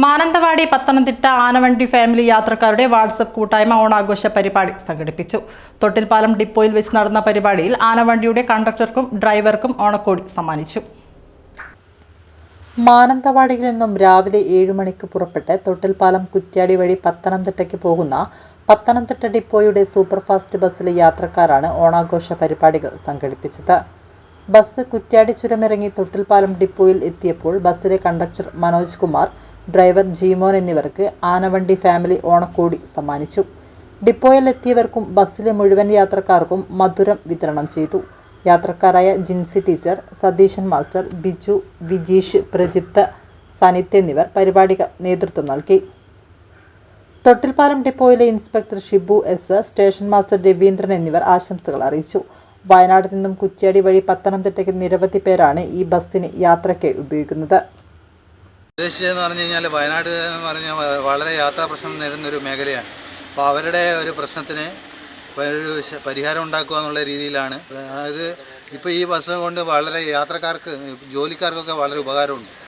Mananthavady Pathanamthitta ആനവണ്ടി family യാത്രക്കാരുടെ WhatsApp കൂട്ടായ്മ ഓണാഘോഷ പരിപാടി സംഘടിപ്പിച്ചു. തൊട്ടിൽപ്പാലം ഡിപ്പോയിൽ വെച്ച് നടന്ന പരിപാടിയിൽ ആനവണ്ടിയുടെ കണ്ടക്ടർക്കും ഡ്രൈവർക്കും ഓണക്കോടി സമ്മാനിച്ചു. മാനന്തവാടിയിൽ നിന്നും രാവിലെ 7 മണിക്ക് പുറപ്പെട്ട് തൊട്ടിൽപ്പാലം കുറ്റ്യാടി വഴി പത്തനംതിട്ടയ്ക്ക് പോകുന്ന പത്തനംതിട്ട ഡിപ്പോയുടെ സൂപ്പർഫാസ്റ്റ് ബസ്സിലെ യാത്രക്കാരാണ് ഓണാഘോഷ പരിപാടികൾ സംഘടിപ്പിച്ചത്. ബസ് കുറ്റ്യാടി ചുരമിറങ്ങി തൊട്ടിൽപ്പാലം ഡിപ്പോയിൽ എത്തിയപ്പോൾ ബസ്സിലെ കണ്ടക്ടർ മനോജ് കുമാർ, ഡ്രൈവർ ജീമോൻ എന്നിവർക്ക് ആനവണ്ടി ഫാമിലി ഓണക്കോടി സമ്മാനിച്ചു. ഡിപ്പോയിൽ എത്തിയവർക്കും ബസ്സിലെ മുഴുവൻ യാത്രക്കാർക്കും മധുരം വിതരണം ചെയ്തു. യാത്രക്കാരായ ജിൻസി ടീച്ചർ, സതീശൻ മാസ്റ്റർ, ബിജു, വിജീഷ്, പ്രജിത്ത്, സനിത്ത് എന്നിവർ പരിപാടിക്ക് നേതൃത്വം നൽകി. തൊട്ടിൽപ്പാലം ഡിപ്പോയിലെ inspector Shibu S, station master Raveendran എന്നിവർ ആശംസകൾ അറിയിച്ചു. വയനാട് നിന്നും കുറ്റ്യാടി വഴി പത്തനംതിട്ടയ്ക്ക് നിരവധി പേരാണ് ഈ ബസ്സിന് യാത്രയ്ക്ക് ഉപയോഗിക്കുന്നത്. ഉദ്ദേശിച്ചതെന്ന് പറഞ്ഞു കഴിഞ്ഞാൽ വയനാട് എന്ന് പറഞ്ഞാൽ വളരെ യാത്രാ പ്രശ്നം നേരിടുന്നൊരു മേഖലയാണ്. അപ്പോൾ അവരുടെ ഒരു പ്രശ്നത്തിന് ഒരു പരിഹാരം ഉണ്ടാക്കുക എന്നുള്ള രീതിയിലാണ്. അതായത് ഇപ്പോൾ ഈ ബസ് കൊണ്ട് വളരെ യാത്രക്കാർക്ക്, ജോലിക്കാർക്കൊക്കെ വളരെ ഉപകാരമുണ്ട്.